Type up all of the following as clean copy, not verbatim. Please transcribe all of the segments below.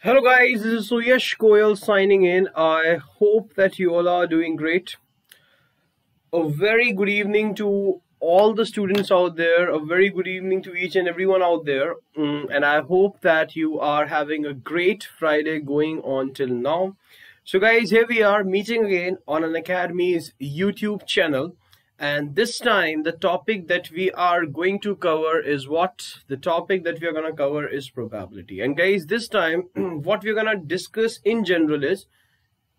Hello guys, this is Suyash Goyal signing in. I hope that you all are doing great. A very good evening to all the students out there. A very good evening to each and everyone out there. And I hope that you are having a great Friday going on till now. So guys, here we are meeting again on Unacademy's YouTube channel. And this time the topic that we are going to cover is probability. And guys, this time what we're going to discuss in general is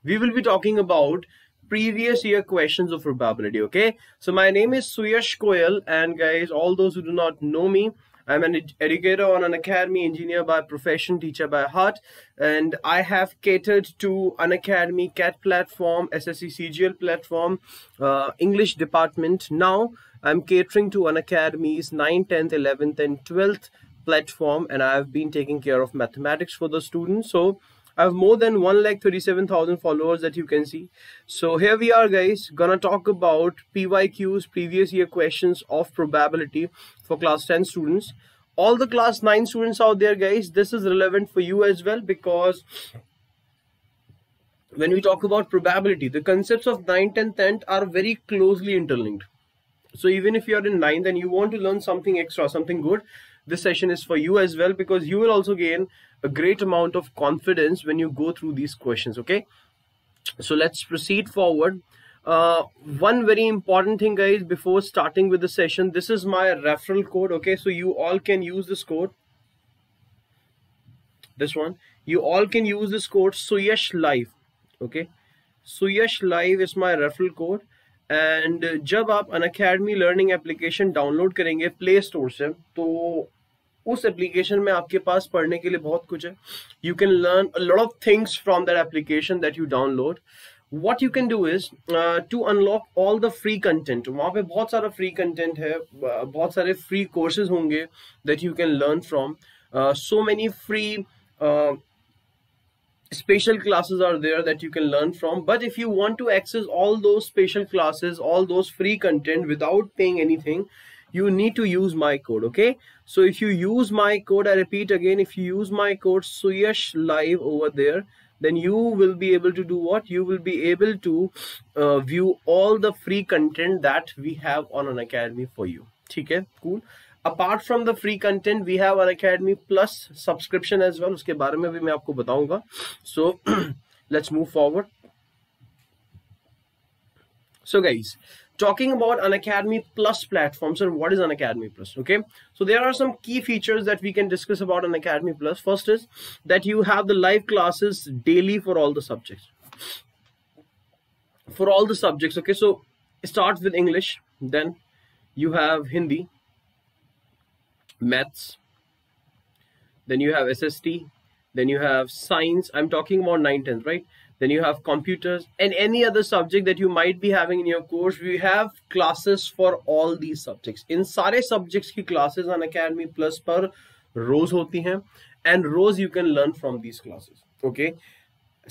we will be talking about previous year questions of probability. Okay, so my name is Suyash Goyal, and guys, all those who do not know me, I'm an educator on Unacademy, engineer by profession, teacher by heart, and I have catered to Unacademy CAT platform, SSC CGL platform, English department. Now I'm catering to Unacademy's 9th, 10th, 11th and 12th platform, and I've been taking care of mathematics for the students. So I have more than 1,37,000 followers that you can see. So here we are guys, gonna talk about PYQs, previous year questions of probability for class 10 students. All the class 9 students out there guys, this is relevant for you as well, because when we talk about probability, the concepts of 9th and 10th are very closely interlinked. So even if you are in 9th and you want to learn something extra, something good, this session is for you as well, because you will also gain a great amount of confidence when you go through these questions. Okay, so let's proceed forward. One very important thing guys, before starting with the session, this is my referral code. Okay, so you all can use this code, this one. You all can use this code SUYASHLIVE. Okay, SUYASHLIVE is my referral code. And जब आप Unacademy learning application download करेंगे play store से, तो उस application में आपके पास पढ़ने के लिए बहुत कुछ है. You can learn a lot of things from that application that you download. What you can do is to unlock all the free content. वहाँ पे बहुत सारा फ्री कंटेंट है, बहुत सारे फ्री कोर्सेज होंगे that you can learn from. So many free special classes are there that you can learn from. But if you want to access all those special classes, all those free content without paying anything, you need to use my code. Okay, so if you use my code, I repeat again, if you use my code SUYASHLIVE over there, then you will be able to do what? You will be able to view all the free content that we have on Unacademy for you. Okay, cool. Apart from the free content, we have Unacademy Plus subscription as well. उसके बारे में भी मैं आपको बताऊंगा. So let's move forward. So guys, talking about Unacademy Plus platform. So what is Unacademy Plus? Okay, so there are some key features that we can discuss about Unacademy Plus. First is that you have the live classes daily for all the subjects. For all the subjects. Okay, so it starts with English, then you have Hindi, maths, then you have SST, then you have science. I'm talking about 9th, 10th, right? Then you have computers and any other subject that you might be having in your course. We have classes for all these subjects. In सारे subjects की classes Unacademy Plus पर रोज होती हैं, and rose you can learn from these classes. Okay.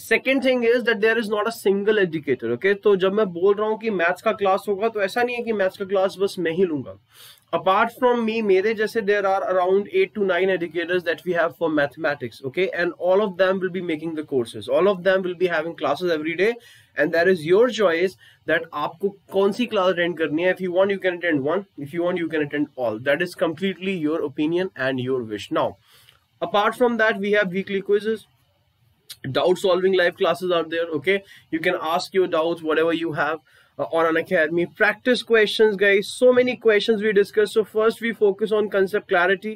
Second thing is that there is not a single educator. Okay, तो जब मैं बोल रहा हूँ कि मैथ्स का क्लास होगा, तो ऐसा नहीं है कि मैथ्स का क्लास बस मैं ही लूंगा. Apart from me, मेरे जैसे there are around 8 to 9 educators that we have for mathematics. Okay, and all of them will be making the courses. All of them will be having classes every day, and that is your choice that आपको कौन सी class attend करनी है. If you want, you can attend one. If you want, you can attend all. That is completely your opinion and your wish. Now, apart from that, we have weekly quizzes. Doubt solving live classes are there. Okay, you can ask your doubts, whatever you have on Unacademy. Practice questions guys, so many questions we discuss. So first we focus on concept clarity,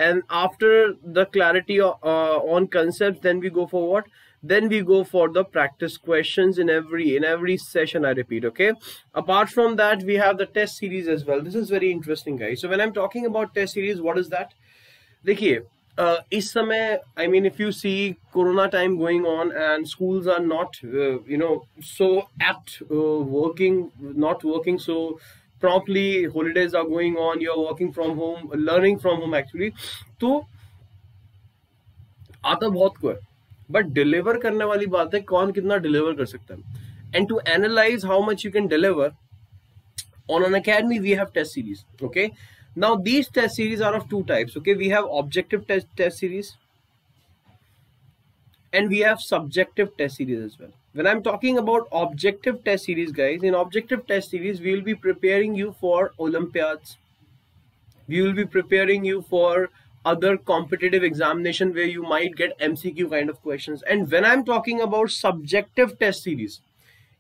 and after the clarity on concepts, then we go for what? Then we go for the practice questions in every session, I repeat. Okay, apart from that, we have the test series as well. This is very interesting guys. So when I'm talking about test series, what is that? देखिए, इस समय, I mean, if you see Corona time going on and schools are not, so apt not working so promptly, holidays are going on, you're working from home, learning from home actually, तो आता बहुत को है, but deliver करने वाली बात है कौन कितना डिलीवर कर सकता है. And to analyze how much you can deliver, on Unacademy we have test series. Okay, now these test series are of two types. Okay, we have objective test series and we have subjective test series as well. When I'm talking about objective test series, guys, in objective test series, we will be preparing you for Olympiads. We will be preparing you for other competitive examination where you might get MCQ kind of questions. And when I'm talking about subjective test series,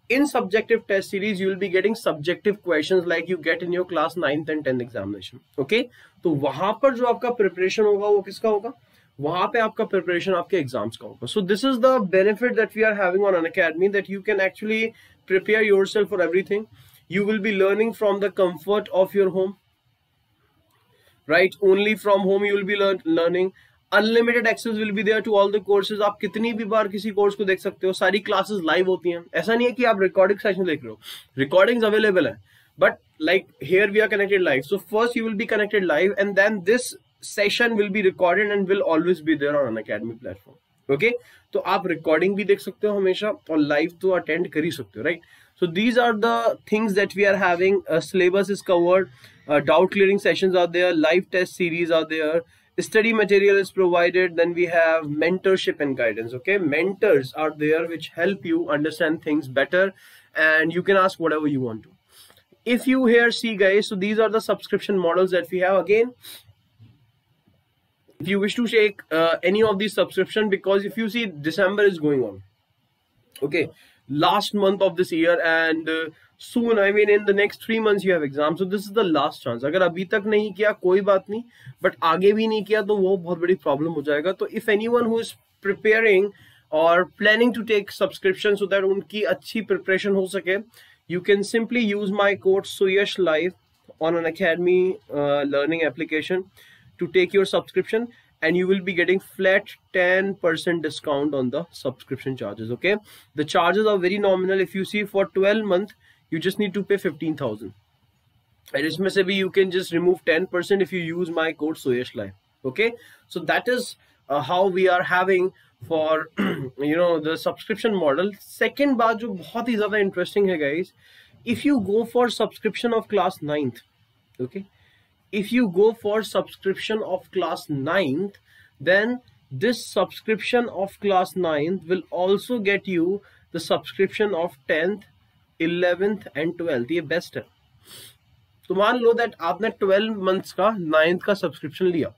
in subjective test series, you will be getting subjective questions like you get in your class 9th and 10th examination. Okay, तो वहां पर जो आपका preparation होगा वो किसका होगा? वहां पे आपका preparation आपके exams का होगा. So this is the benefit that we are having on Unacademy, that you can actually prepare yourself for everything. You will be learning from the comfort of your home. Right, only from home you will be learning. Unlimited access will be there to all the courses. आप कितनी भी बार किसी course को देख सकते हो. सारी classes live होती हैं. ऐसा नहीं है कि आप रिकॉर्डिंग सेशन देख रहे हो. रिकॉर्डिंग्स अवेलेबल है, but like here we are connected live. So first you will be connected live and then this session will be recorded and will always be there on Unacademy platform. Okay, तो आप recording भी देख सकते हो हमेशा और live तो attend कर ही सकते हो. Right, so these are the things that we are having. Syllabus is covered, doubt clearing sessions are there, live test series are there, study material is provided, then we have mentorship and guidance. Okay, mentors are there which help you understand things better, and you can ask whatever you want to. If you here see, guys, so these are the subscription models that we have. Again, if you wish to take any of these subscription, because if you see December is going on, okay, last month of this year, and soon, I mean in the next 3 months you have exams, so this is the last chance. अगर अभी तक नहीं किया कोई बात नहीं, but आगे भी नहीं किया तो वो बहुत बड़ी problem हो जाएगा. तो if anyone who is preparing or planning to take subscription so that उनकी अच्छी preparation हो सके, you can simply use my code SUYASHLIVE on Unacademy learning application to take your subscription, and you will be getting flat 10% discount on the subscription charges. Okay, the charges are very nominal. If you see for 12 months, you just need to pay 15,000, and इसमें से भी you can just remove 10% if you use my code SUYASHLIVE. Okay, so that is how we are having for the subscription model. Second बात जो बहुत ही ज़्यादा interesting है, guys, if you go for subscription of class 9th, okay, if you go for subscription of class 9th, then this subscription of class 9th will also get you the subscription of 10th, 11th and 12th. ये best है. तो मान लो that आपने 12 months का 9th का subscription लिया,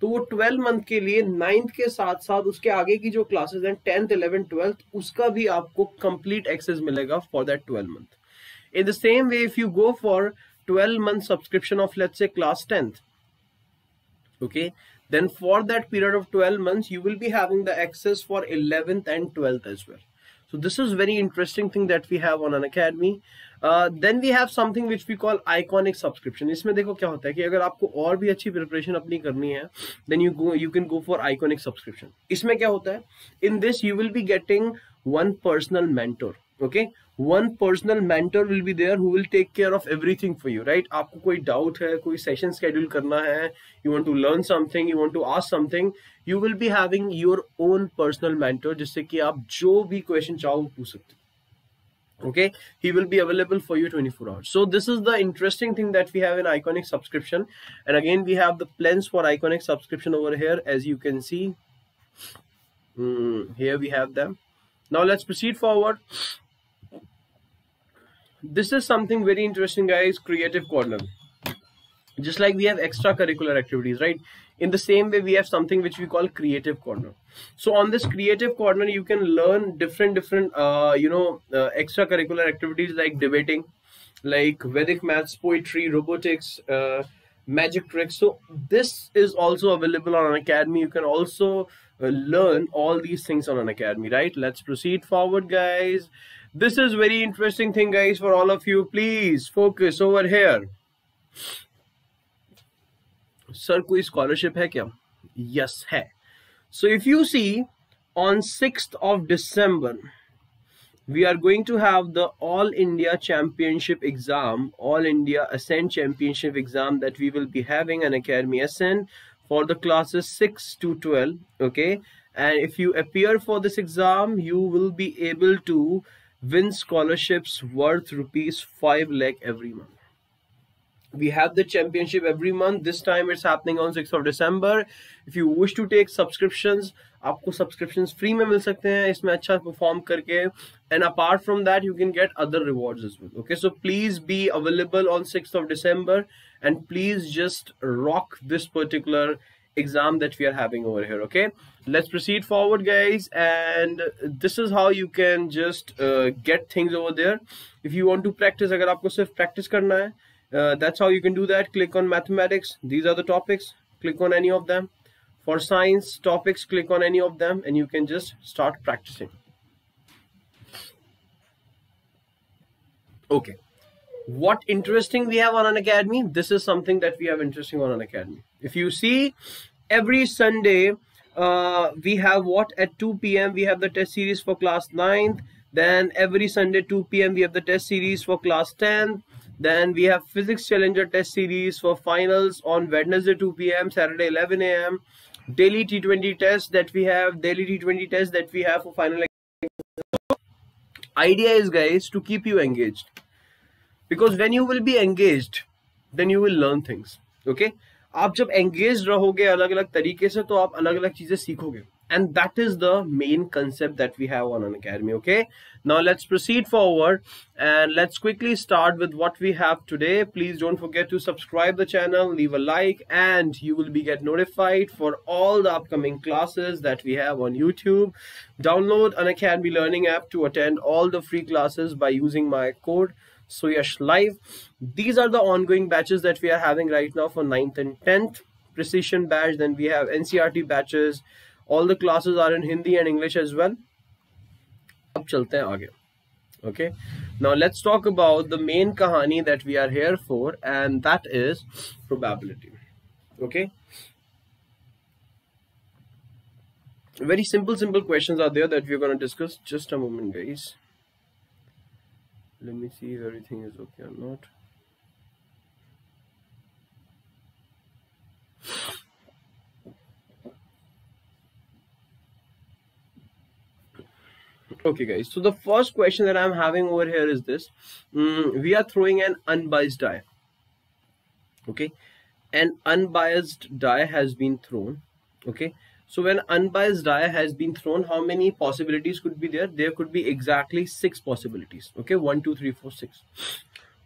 तो वो 12 मंथ के लिए 9th के साथ साथ उसके आगे की जो क्लासेस हैं 10th, 11th, 12th, उसका भी आपको कंप्लीट एक्सेस मिलेगा for that 12 month. In the same way, if you go for 12-month subscription of, let's say, class 10th, okay, then for that period of 12 months you will be having the access for 11th and 12th as well. So this is very interesting thing that we have on Unacademy. Then we have something which we call iconic subscription. इसमें देखो क्या होता है कि अगर आपको और भी अच्छी प्रिपरेशन अपनी करनी है, then you can go for iconic subscription. इसमें क्या होता है? In this you will be getting one personal mentor. Okay, one personal mentor will be there who will take care of everything for you. Right, आपको कोई doubt है, कोई session schedule करना है, you want to learn something, you want to ask something, you will be having your own personal mentor जिससे कि आप जो भी question चाहो पूछ सकते. Okay, he will be available for you 24 hours. So this is the interesting thing that we have in iconic subscription. And again, we have the plans for iconic subscription over here, as you can see. Here we have them. Now let's proceed forward. This is something very interesting, guys. Creative corner. Just like we have extracurricular activities, right? In the same way, we have something which we call creative corner. So on this creative corner, you can learn different extracurricular activities like debating, like Vedic maths, poetry, robotics, magic tricks. So this is also available on Unacademy. You can also learn all these things on Unacademy, right? Let's proceed forward, guys. This is very interesting thing, guys, for all of you. Please focus over here. Sir, कोई scholarship है क्या? Yes, है. So if you see, on 6th of December, we are going to have the All India Championship exam, All India Ascent Championship exam that we will be having on Unacademy Ascent for the classes 6 to 12. Okay, and if you appear for this exam, you will be able to win scholarships worth ₹5 lakh every month. We have the championship every month. This time it's happening on 6th of December. If you wish to take subscriptions, आपको subscriptions free में मिल सकते हैं इसमें अच्छा perform करके, and apart from that you can get other rewards as well. Okay, so please be available on 6th of December and please just rock this particular exam that we are having over here. Okay, let's proceed forward guys, and this is how you can just get things over there. If you want to practice, अगर आपको सिर्फ practice करना है, that's how you can do that. Click on mathematics, these are the topics, click on any of them. For science topics, click on any of them and you can just start practicing. Okay, what interesting we have on Unacademy? This is something that we have interesting on Unacademy. If you see, every Sunday we have what, at 2 p.m. we have the test series for class 9th. Then every Sunday 2 p.m. we have the test series for class 10th. Then we have physics challenger test series for finals on Wednesday 2 p.m. Saturday 11 a.m. Daily T20 test that we have, for final. Idea is guys to keep you engaged, because when you will be engaged then you will learn things. Okay, आप जब engaged रहोगे अलग अलग तरीके से तो आप अलग अलग चीजें सीखोगे, and that is the main concept that we have on Unacademy. Okay, now let's proceed forward and let's quickly start with what we have today. Please don't forget to subscribe the channel, leave a like, and you will be get notified for all the upcoming classes that we have on YouTube. Download Unacademy learning app to attend all the free classes by using my code SUYASHLIVE. These are the ongoing batches that we are having right now for 9th and 10th precision batch. Then we have NCERT batches. All the classes are in Hindi and English as well. अब चलते हैं आगे. Okay, now let's talk about the main kahani that we are here for, and that is probability. Okay, very simple questions are there that we're going to discuss. Just a moment guys, let me see if everything is okay or not. Okay guys, so the first question that I'm having over here is this. We are throwing an unbiased die. Okay, an unbiased die has been thrown. Okay, so when unbiased die has been thrown, how many possibilities could be there? There could be exactly 6 possibilities. Okay, 1 2 3 4 6.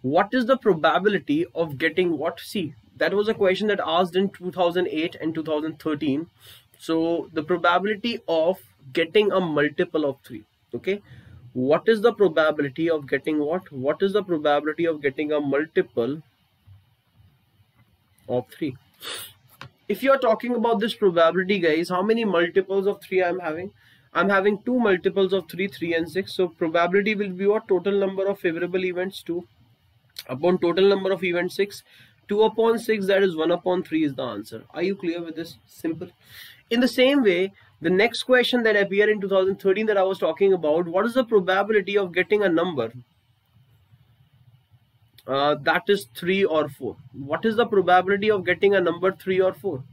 What is the probability of getting what? See, that was a question that asked in 2008 and 2013. So the probability of getting a multiple of 3. Okay, what is the probability of getting what? What is the probability of getting a multiple of 3? If you are talking about this probability guys, how many multiples of 3 I'm having? I'm having 2 multiples of 3, 3 and 6. So probability will be what? Total number of favorable events 2 upon total number of events 6. 2 upon 6, that is 1 upon 3 is the answer. Are you clear with this? Simple. In the same way, the next question that appeared in 2013 that I was talking about, what is the probability of getting a number that is 3 or 4? What is the probability of getting a number 3 or 4?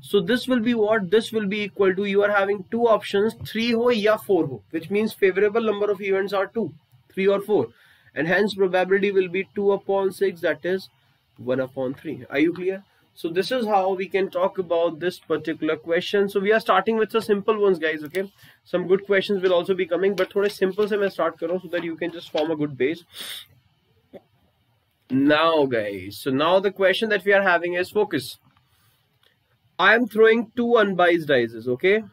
So this will be what? This will be equal to, you are having 2 options, 3 ho ya 4 ho, which means favorable number of events are 2, 3 or 4, and hence probability will be 2 upon 6, that is 1 upon 3. Are you clear? So this is how we can talk about this particular question. So we are starting with the simple ones guys. Okay, some good questions will also be coming, but थोड़े simple से मैं start करूँ so that you can just form a good base. Now guys, so now the question that we are having is focus. I am throwing 2 unbiased dice. Okay,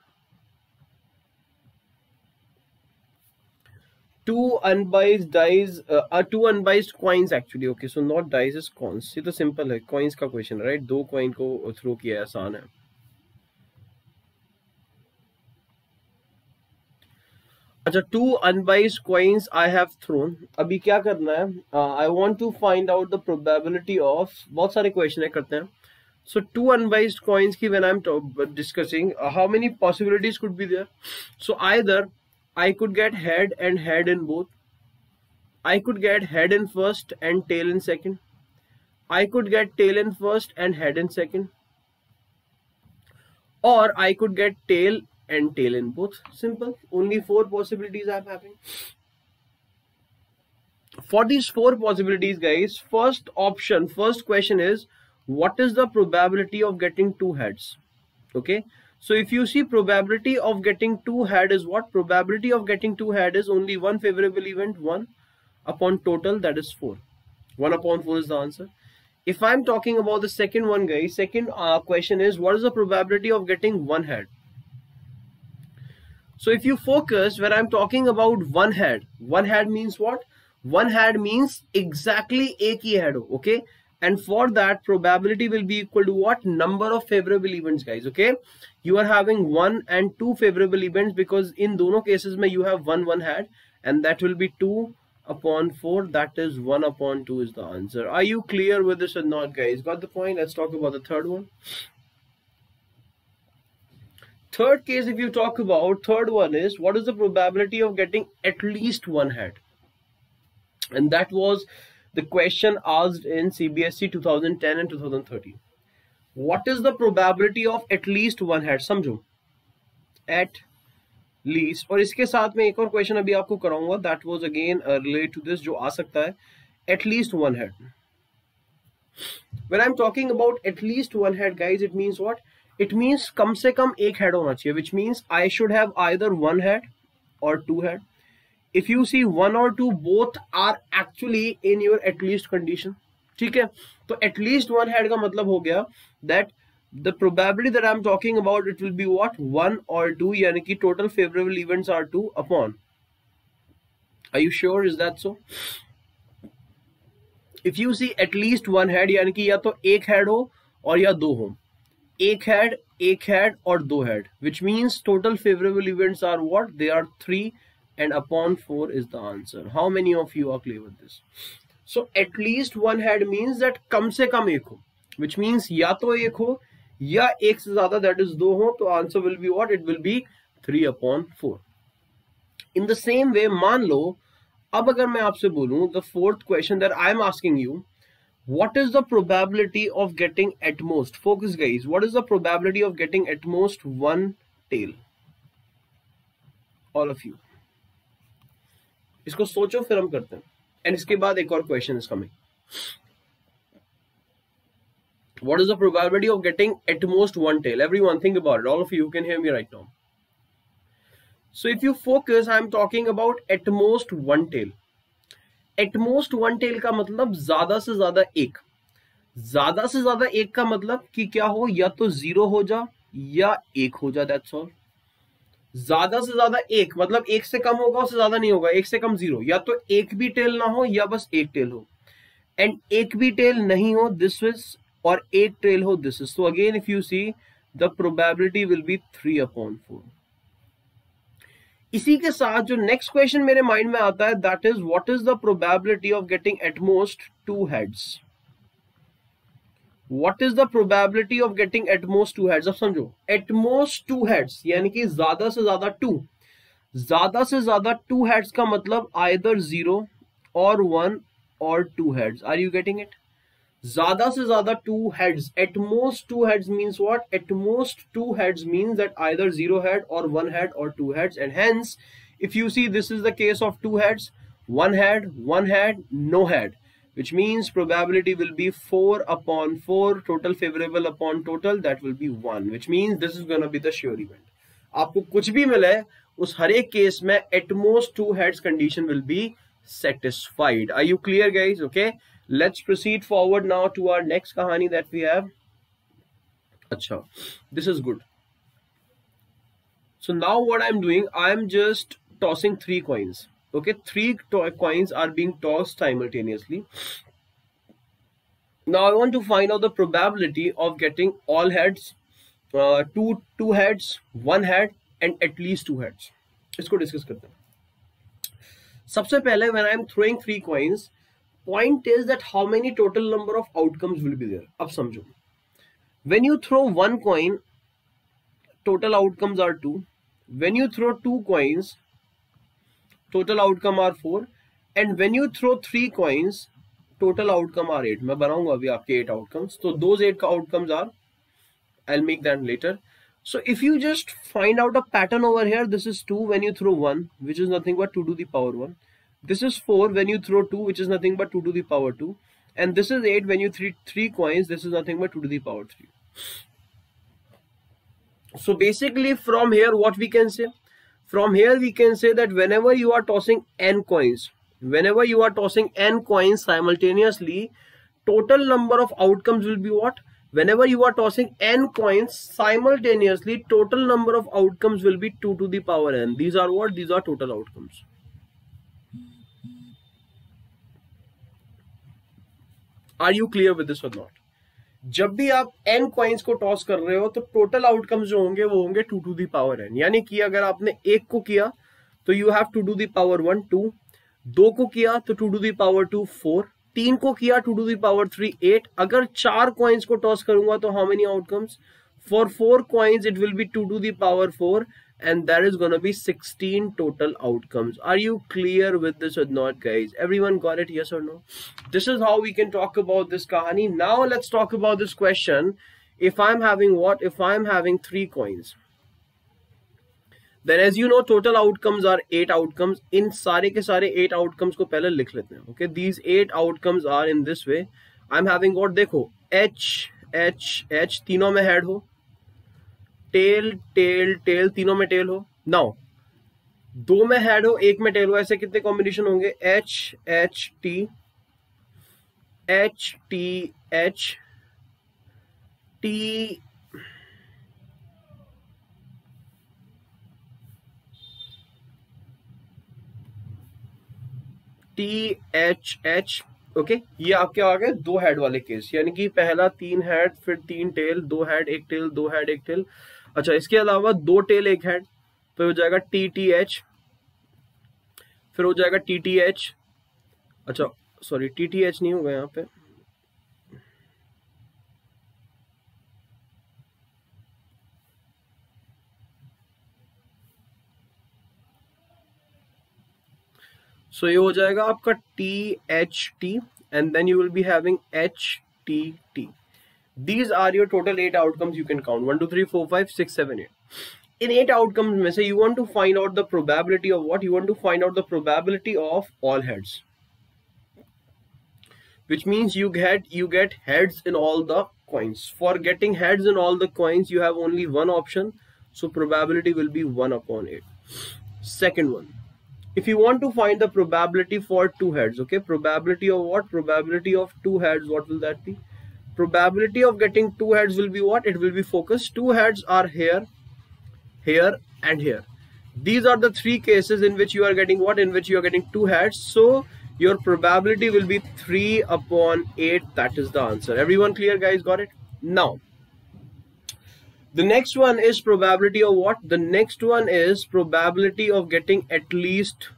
2 unbiased dice, 2 unbiased coins actually. Okay, so not dice is coins. ये तो simple है, coins का question, right? 2 coin को throw किया आसान है. अच्छा, 2 unbiased coins I have thrown. अभी क्या करना है? I want to find out the probability of, बहुत सारे question है करते हैं. So 2 unbiased coins की when I'm discussing, how many possibilities could be there? So either I could get head and head in both. I could get head in first and tail in second. I could get tail in first and head in second. Or I could get tail and tail in both. Simple. Only 4 possibilities I'm having. For these four possibilities, guys, first question is, what is the probability of getting two heads? Okay, so if you see, probability of getting two head is what? Probability of getting two head is only one favorable event, 1 upon total, that is 4. 1 upon 4 is the answer. If I'm talking about the second one, guys, second question is, what is the probability of getting one head? So if you focus, when I'm talking about one head means what? One head means exactly एक ही head हो, okay? And for that, probability will be equal to what? Number of favorable events, guys, okay? You are having 1 and 2 favorable events, because in दोनों cases में you have one head, and that will be 2 upon 4, that is 1 upon 2 is the answer. Are you clear with this or not, guys? Got the point? Let's talk about the third one. Third case, if you talk about, third one is, what is the probability of getting at least one head? And that was the question asked in CBSE 2010 and 2013. What is the probability of at least one head? समझो, at least. और इसके साथ में एक और question अभी आपको कराऊंगा, that was again related to this, जो आ सकता है, at least one head. When I'm talking about at least one head, guys, it means what? It means कम से कम एक head होना चाहिए, which means I should have either one head or two head. If you see one or two, both are actually in your at least condition. ठीक है, तो at least one head का मतलब हो गया that the probability that I'm talking about, it will be what? 1 or 2, यानी कि total favorable events are 2 upon. Are you sure? Is that so? If you see at least one head, यानी कि या तो एक head हो और या दो हो. एक head और दो head, which means total favorable events are what? They are 3, and upon 4 is the answer. How many of you are clear with this? So at least one head means that कम से कम एक हो, which means या तो एक हो या एक से ज्यादा, that is दो हो, तो answer will be what? It will be 3 upon 4. In the same way, मान लो अब अगर मैं आपसे बोलूं, the fourth question that I am asking you, what is the probability of getting at most? Focus, guys. What is the probability of getting at most one tail? All of you. इसको सोचो, फिर हम करते हैं. And इसके बाद एक और question is coming. What is the probability of getting at most one tail? Everyone think about it. All of you can hear me right now. So if you focus, I am talking about at most one tail. At most one tail का मतलब ज्यादा से ज्यादा एक. ज्यादा से ज्यादा एक का मतलब कि क्या हो? या तो 0 हो जा या 1 हो जा. That's all. ज्यादा से ज्यादा एक मतलब एक से कम होगा, उससे ज्यादा नहीं होगा. एक से कम 0. या तो एक भी टेल ना हो या बस एक टेल हो. And एक भी टेल नहीं हो, this is, और एक टेल हो, this is. So again, if you see, the probability will be 3 upon 4. इसी के साथ जो नेक्स्ट क्वेश्चन मेरे माइंड में आता है, that is what is the probability of getting at most 2 heads? What is the probability of getting at most 2 heads? अब समझो, एट मोस्ट 2 heads यानी कि ज्यादा से ज्यादा 2. ज्यादा से ज्यादा 2 heads का मतलब आइदर 0 और 1 और 2 heads. Are you getting it? ज्यादा से ज्यादा 2 heads. At most 2 heads means what? At most 2 heads means that either 0 head or 1 head or 2 heads. And hence, if you see, this is the case of 2 heads, 1 head, no head, which means probability will be 4 upon 4, total favorable upon total, that will be 1, which means this is going to be the sure event. आपको कुछ भी मिले, उस हर एक case में at most 2 heads condition will be satisfied. Are you clear, guys? Okay. Let's proceed forward now to our next kahani that we have. Acha, this is good. So now what I'm doing, I'm just tossing 3 coins. Okay, 3 coins are being tossed simultaneously. Now I want to find out the probability of getting all heads, two heads, 1 head, and at least 2 heads. इसको discuss करते हैं. सबसे पहले, when I'm throwing 3 coins, point is that how many total number of outcomes will be there. अब समझो, when you throw 1 coin, total outcomes are 2. When you throw 2 coins, total outcome are 4. And when you throw 3 coins, total outcome are 8. मैं बनाऊंगा अभी आपके 8 outcomes. So those 8 outcomes are, I'll make that later. So if you just find out a pattern over here, this is 2 when you throw 1, which is nothing but 2 to the power 1. This is 4 when you throw 2, which is nothing but 2 to the power 2. And this is 8 when you throw 3 coins, this is nothing but 2 to the power 3. So basically from here what we can say? From here we can say that whenever you are tossing n coins, simultaneously, total number of outcomes will be what? Whenever you are tossing n coins simultaneously, total number of outcomes will be 2 to the power n. These are what? These are total outcomes. Are you clear with this or not? जब भी आप n coins को toss कर रहे हो तो total outcomes जो होंगे वो होंगे 2 to the power n. यानी कि अगर आपने 1 को किया तो you have 2 to the power 1 2, 2 को किया तो 2 to the power 2 4, 3 को किया 2 to the power 3 8. अगर 4 कॉइन्स को टॉस करूंगा तो how many outcomes? For 4 coins it will be 2 to the power 4 and that is gonna be 16 total outcomes. Are you clear with this or not, guys? Everyone got it? Yes or no? This is how we can talk about this kahani. Now let's talk about this question. If I'm having what? If I'm having 3 coins, then as you know total outcomes are 8 outcomes. In सारे के सारे 8 outcomes को पहले लिख लेते हैं. Okay, these 8 outcomes are in this way. I'm having what? देखो H H H तीनों में head हो, टेल टेल टेल तीनों में टेल हो. नाउ 2 में हेड हो, 1 में टेल हो. ऐसे कितने कॉम्बिनेशन होंगे? H H T H T H T T H H. Okay, ये आपके आ गए 2 हेड वाले केस. यानी कि पहला 3 हेड, फिर 3 tail, 2 head 1 tail, 2 head 1 tail. अच्छा, इसके अलावा 2 टेल 1 हेड, फिर हो जाएगा टी टी एच, फिर हो जाएगा टी टी एच. अच्छा सॉरी, टी टी एच नहीं होगा यहाँ पे. सो ये हो जाएगा आपका T H T and then you will be having H T T. These are your total 8 outcomes you can count. 1 2 3 4 5 6 7 8. In 8 outcomes में से you want to find out the probability of what? You want to find out the probability of all heads, which means you get heads in all the coins. For getting heads in all the coins you have only one option, so probability will be 1 upon 8. Second one, if you want to find the probability for 2 heads, okay, probability of what? Probability of 2 heads, what will that be? Probability of getting 2 heads will be what? It will be focused. 2 heads are here, here and here. These are the 3 cases in which you are getting what? In which you are getting 2 heads. So your probability will be 3 upon 8. That is the answer. Everyone clear, guys? Got it? Now the next one is probability of what? The next one is probability of getting at least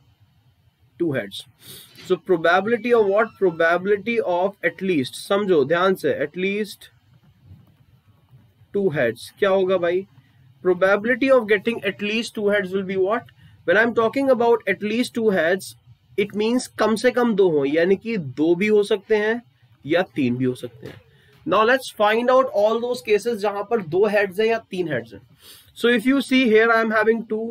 2 heads. So probability of what? Probability of at least, समझो ध्यान से, at least 2 heads. क्या होगा भाई? Probability of getting at least 2 heads will be what? When I'm talking about at least 2 heads, it means कम से कम 2 हो, यानी कि 2 भी हो सकते हैं या 3 भी हो सकते हैं. Now let's find out all those cases जहां पर 2 heads हैं या 3 heads हैं. So if you see here I am having 2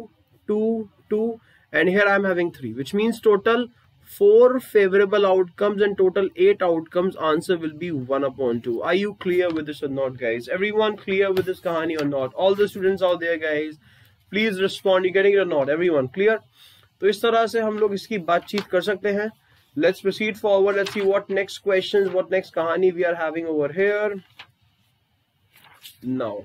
2 2 and here I am having 3, which means total 4 favorable outcomes and total 8 outcomes. Answer will be 1 upon 2. Are you clear with this or not, guys? Everyone clear with this kahani or not? All the students out there, guys, please respond. You getting it or not? Everyone clear? तो इस तरह से हम लोग इसकी बातचीत कर सकते हैं. Let's proceed forward. Let's see what next questions, what next kahani we are having over here. Now,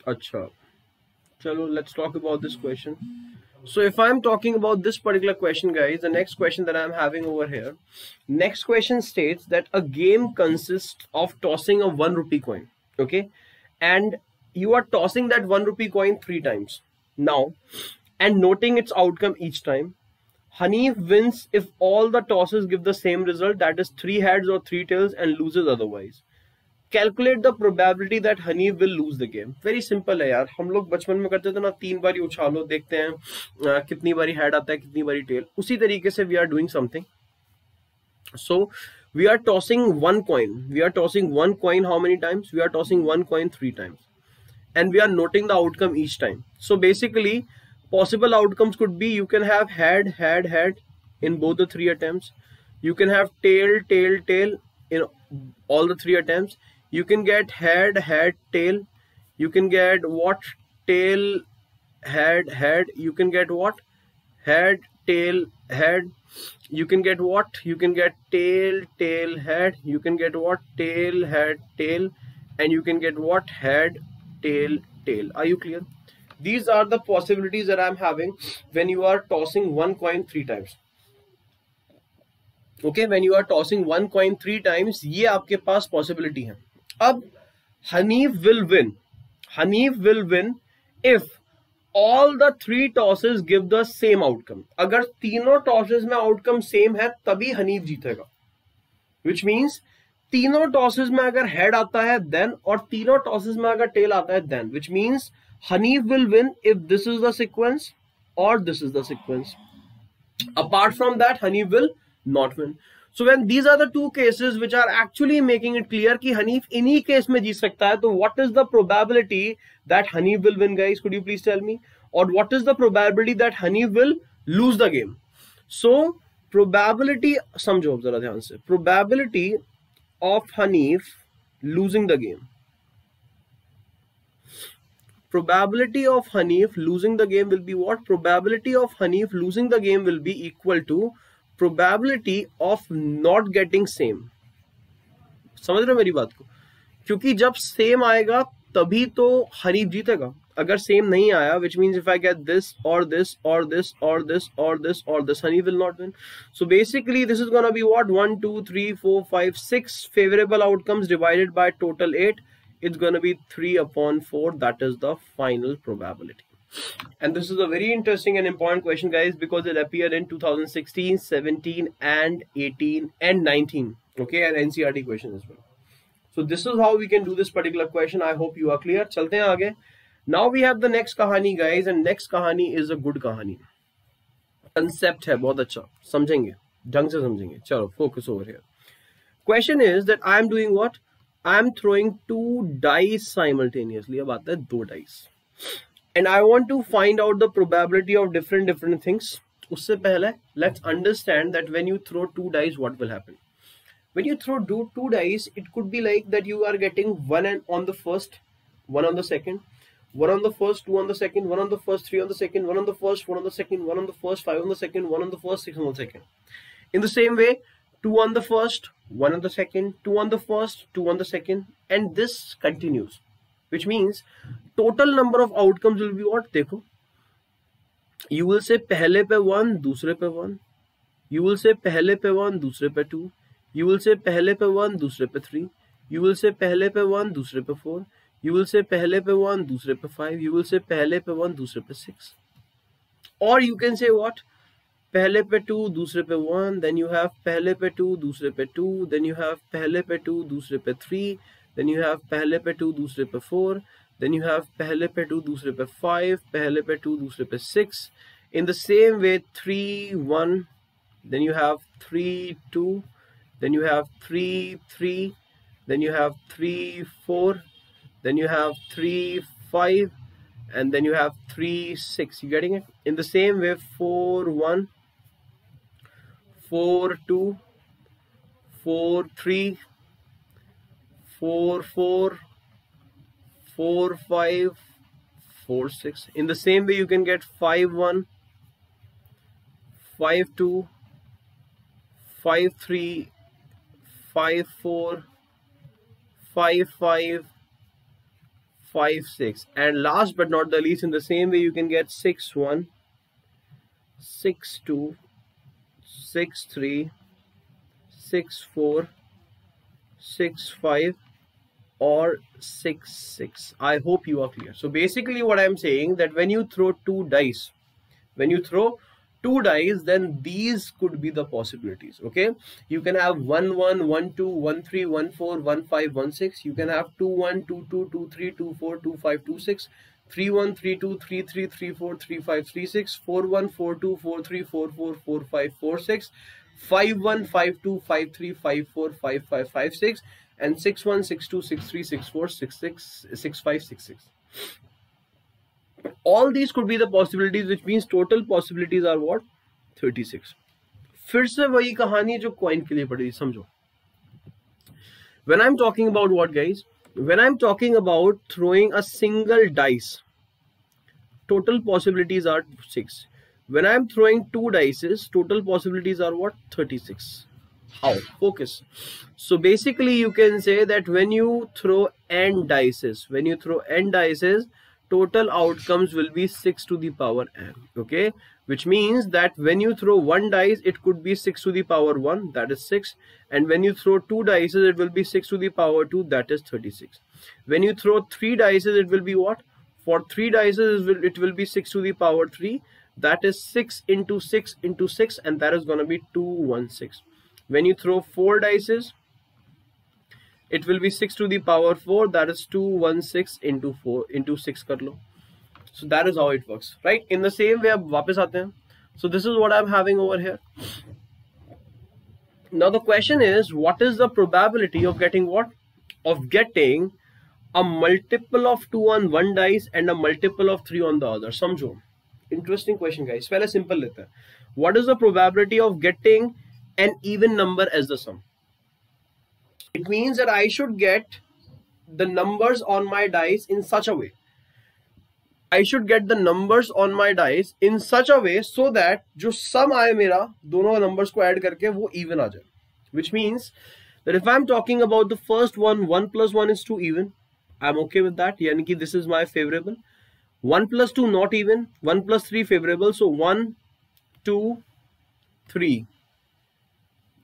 अच्छा, chalo, let's talk about this question. So if I'm talking about this particular question, guys, the next question that I'm having over here, next question states that a game consists of tossing a 1 rupee coin, okay, and you are tossing that 1 rupee coin 3 times now and noting its outcome each time. Hanif wins if all the tosses give the same result, that is 3 heads or 3 tails, and loses otherwise. Calculate the probability that Hanif will lose the game. Very simple है यार. हम लोग बचपन में करते थे ना, 3 बारी उछालो, देखते हैं कितनी बारी हेड आता है, कितनी बारी टेल. उसी तरीके से we are doing something. So We are tossing one coin. We are tossing one coin how many times? We are tossing one coin 3 times. And we are noting the outcome each time. So basically, possible outcomes could be you can have head in both the 3 attempts. You can have tail in all the 3 attempts. You can get head, tail. You can get what? Tail, head. You can get what? Head, tail, head. You can get what? You can get tail, head. You can get what? Tail, head, tail. And you can get what? Head, tail. Are you clear? These are the possibilities that I'm having when you are tossing one coin 3 times. Okay, when you are tossing one coin 3 times, ये आपके पास possibility है. अब Hanif will win. Hanif will win if all the 3 tosses give the same outcome. अगर तीनों tosses में outcome same है तभी Hanif जीतेगा. Which means तीनों tosses में अगर head आता है then और तीनों tosses में अगर tail आता है then. Which means Hanif will win if this is the sequence or this is the sequence. Apart from that, Hanif will not win. So when these are the 2 cases which are actually making it clear कि Hanif इन्हीं case में जीत सकता है, तो what is the probability that Hanif will win, guys? Could you please tell me? Or what is the probability that Hanif will lose the game? So probability समझो जरा ध्यान से. Probability of Hanif losing the game. Probability of Hanif losing the game will be what? Probability of Hanif losing the game will be equal to probability of not getting same. समझ रहे हो मेरी बात को? क्योंकि जब same आएगा तभी तो Hanif जीतेगा. अगर same नहीं आया, which means if I get this or this or this or this or this or this, Hanif will not win. So basically this is gonna be what? 1, 2, 3, 4, 5, 6 favorable outcomes divided by total 8. It's gonna be 3 upon 4. That is the final probability. And this is a very interesting and important question, guys, because it appeared in 2016, 17 and 18 and 19. Okay, and NCERT question as well. So this is how we can do this particular question. I hope you are clear. Chalte hain aage. Now we have the next kahani, guys, and next kahani is a good kahani. Concept hai bahut acha. Samjhenge, dhang se samjhenge. Chalo, focus over here. Question is that I am doing what? I am throwing 2 dice simultaneously. Ab aata hai 2 dice. And I want to find out the probability of different things. Usse pehle, let's understand that when you throw 2 dice, what will happen? When you throw 2 dice, it could be like that you are getting 1 on the first, 1 on the second, 1 on the first, 2 on the second, 1 on the first, 3 on the second, 1 on the first, 4 on the second, 1 on the first, 5 on the second, 1 on the first, 6 on the second. In the same way, 2 on the first, 1 on the second, 2 on the first, 2 on the second, and this continues. Which means total number of outcomes will be what? देखो, you will say पहले पे 1, दूसरे पे 1. You will say पहले पे 1, दूसरे पे 2. You will say पहले पे 1, दूसरे पे 3. You will say पहले पे 1, दूसरे पे 4. You will say पहले पे 1, दूसरे पे 5. You will say पहले पे 1, दूसरे पे 6. Or you can say what? पहले पे 2, दूसरे पे 1. Then you have पहले पे 2, दूसरे पे 2. Then you have पहले पे 2, दूसरे पे 3. Then you have पहले पे 2, दूसरे पे 4. Then you have पहले पे 2, दूसरे पे 5. पहले पे 2, दूसरे पे 6. In the same way, 3, 1. Then you have 3, 2. Then you have 3, 3. Then you have 3, 4. Then you have 3, 5. And then you have 3, 6. You getting it? In the same way, 4, 1. 4, 2. 4, 3. 4, 4. 4, 5. 4, 6. In the same way, you can get 5, 1. 5, 2. 5, 3. 5, 4. 5, 5. 5, 6. And last but not the least, in the same way, you can get 6, 1. 6, 2. 6, 3. 6, 4. 6, 5. Or 6, 6. I hope you are clear. So basically what I am saying that when you throw 2 dice, then these could be the possibilities. Okay, you can have 1, 1, 1, 2, 1, 3, 1, 4, 1, 5, 1, 6. You can have 2, 1, 2, 2, 2, 3, 2, 4, 2, 5, 2, 6, 3, 1, 3, 2, 3, 3, 3, 4, 3, 5, 3, 6, 4, 1, 4, 2, 4, 3, 4, 4, 4, 5, 4, 6, 5-1, 5-2, 5-3, 5-4, 5-5, 5-6, and 6-1, 6-2, 6-3, 6-4, 6-6, 6-5, 6-6. All these could be the possibilities, which means total possibilities are what? 36. फिर से वही कहानी जो coin के लिए पड़ी, समझो. When I'm talking about what, guys? When I'm talking about throwing a single dice, total possibilities are 6. When I'm throwing 2 dices, total possibilities are what? 36. How? Focus. So basically you can say that when you throw n dices, total outcomes will be 6 to the power n. Okay, which means that when you throw 1 dice, it could be 6 to the power 1, that is 6, and when you throw 2 dices, it will be 6 to the power 2, that is 36. When you throw 3 dices, it will be what? For 3 dices, it will be 6 to the power 3, that is 6 into 6 into 6, and that is going to be 216. When you throw 4 dices, it will be 6 to the power 4, that is 216 into 4 into 6 kar lo. So that is how it works, right? In the same way, ab वापस आते हैं. So this is what I'm having over here. Now the question is, what is the probability of getting what? Of getting a multiple of 2 on one dice and a multiple of 3 on the other. समझो. Interesting question, guys. पहले simple लेते हैं. What is the probability of getting an even number as the sum? It means that I should get the numbers on my dice in such a way. I should get the numbers on my dice in such a way so that जो sum आए मेरा दोनों numbers को add करके वो even आ जाए. Which means that if I'm talking about the first one, 1 plus 1 is 2 even. I'm okay with that. यानी कि this is my favorable. 1 plus 2 not even. 1 plus 3 favorable. So 1, 2, 3.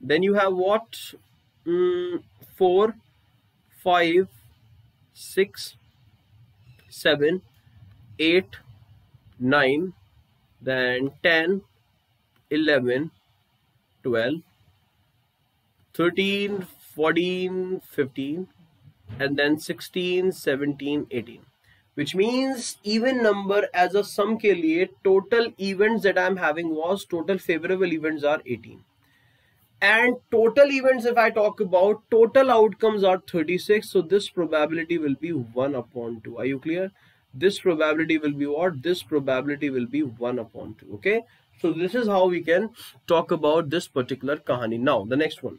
Then you have what? 4, 5, 6, 7, 8, 9, then 10, 11, 12, 13, 14, 15, and then 16, 17, 18. Which means even number as a sum के लिए total events that I'm having was total favorable events are 18. And total events, if I talk about, total outcomes are 36. So this probability will be 1 upon 2. Are you clear? This probability will be what? This probability will be 1 upon 2. Okay. So this is how we can talk about this particular kahani. Now, the next one.